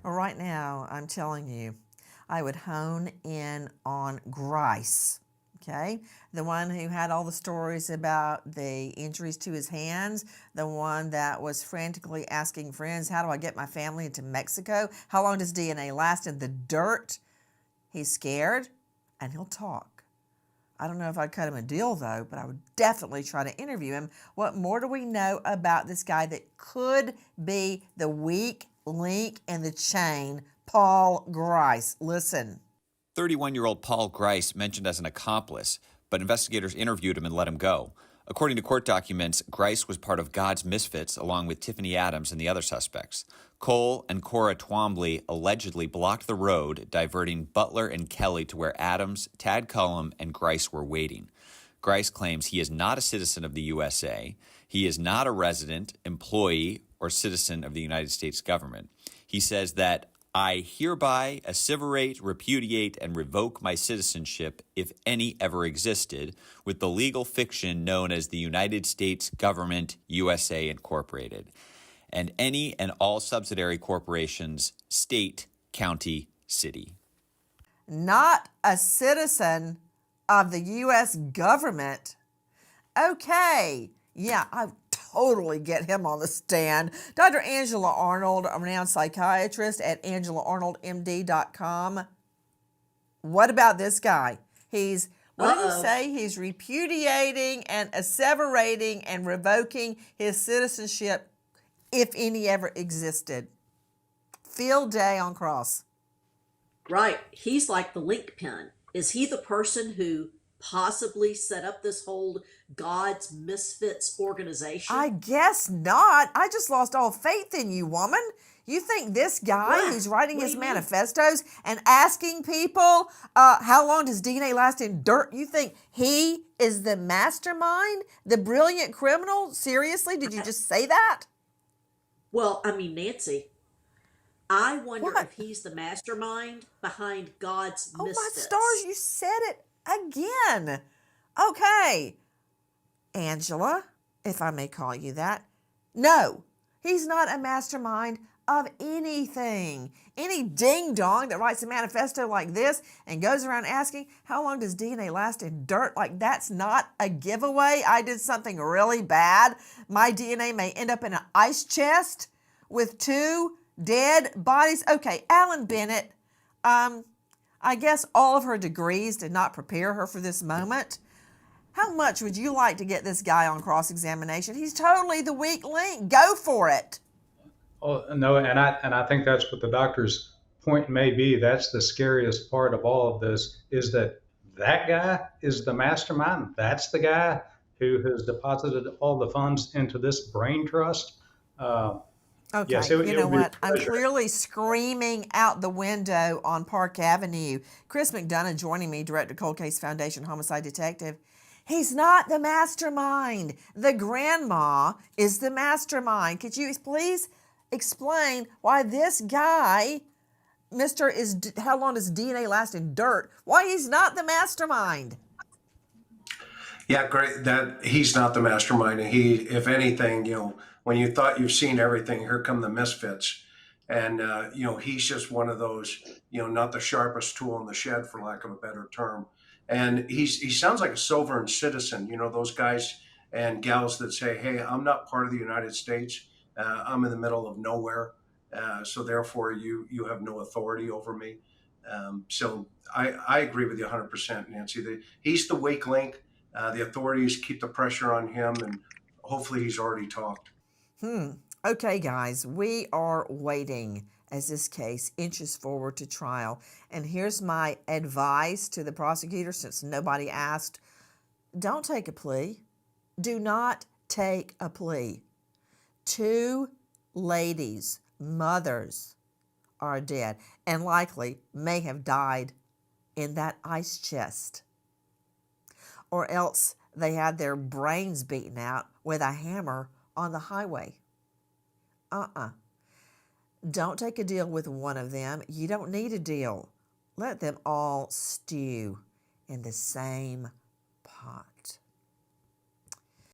Right now, I'm telling you, I would hone in on Grice, okay? The one who had all the stories about the injuries to his hands, the one that was frantically asking friends, how do I get my family into Mexico? How long does DNA last in the dirt? He's scared, and he'll talk. I don't know if I'd cut him a deal, though, but I would definitely try to interview him. What more do we know about this guy that could be the weak link in the chain? Paul Grice. Listen. 31-year-old Paul Grice mentioned as an accomplice, but investigators interviewed him and let him go. According to court documents, Grice was part of God's Misfits along with Tiffany Adams and the other suspects. Cole and Cora Twombly allegedly blocked the road, diverting Butler and Kelly to where Adams, Tad Cullum, and Grice were waiting. Grice claims he is not a citizen of the USA. He is not a resident, employee, or citizen of the United States government. He says that I hereby asseverate, repudiate, and revoke my citizenship, if any ever existed, with the legal fiction known as the United States Government, USA Incorporated, and any and all subsidiary corporations, state, county, city. Not a citizen of the U.S. government. Okay, yeah, I totally get him on the stand. Dr. Angela Arnold, a renowned psychiatrist at AngelaArnoldMD.com. What about this guy? What did he say? He's repudiating and asseverating and revoking his citizenship, if any ever existed. Field day on cross. Right. He's like the link pin. Is he the person who possibly set up this whole God's Misfits organization? I guess not. I just lost all faith in you, woman. You think this guy who's writing his manifestos and asking people how long does DNA last in dirt, you think he is the mastermind, the brilliant criminal? Seriously? Did you just say that? Well, I mean, Nancy, I wonder if he's the mastermind behind God's Misfits. Oh, my stars, you said it again. Okay. Angela, if I may call you that. No, he's not a mastermind of anything. Any ding-dong that writes a manifesto like this and goes around asking, how long does DNA last in dirt? Like, that's not a giveaway. I did something really bad. My DNA may end up in an ice chest with 2 dead bodies. Okay, Alan Bennett, I guess all of her degrees did not prepare her for this moment. How much would you like to get this guy on cross-examination? He's totally the weak link. Go for it. Oh, no, and I think that's what the doctor's point may be. That's the scariest part of all of this, is that guy is the mastermind. That's the guy who has deposited all the funds into this brain trust. Okay, yes, you know what? I'm clearly screaming out the window on Park Avenue. Chris McDonough joining me, Director Cold Case Foundation Homicide Detective. He's not the mastermind. The grandma is the mastermind. Could you please explain why this guy, how long does DNA last in dirt, why he's not the mastermind? Yeah, great. That he's not the mastermind. And he, if anything, when you thought you've seen everything, here come the misfits. And, he's just one of those, not the sharpest tool in the shed, for lack of a better term. And he sounds like a sovereign citizen, those guys and gals that say, hey, I'm not part of the United States. I'm in the middle of nowhere. So therefore, you have no authority over me. So I agree with you 100%, Nancy. He's the weak link. The authorities keep the pressure on him, and hopefully he's already talked. Okay, guys, we are waiting as this case inches forward to trial. And here's my advice to the prosecutor, since nobody asked. Don't take a plea. Do not take a plea. 2 ladies, mothers, are dead and likely may have died in that ice chest. Or else they had their brains beaten out with a hammer on the highway. Don't take a deal with one of them. You don't need a deal. Let them all stew in the same pot.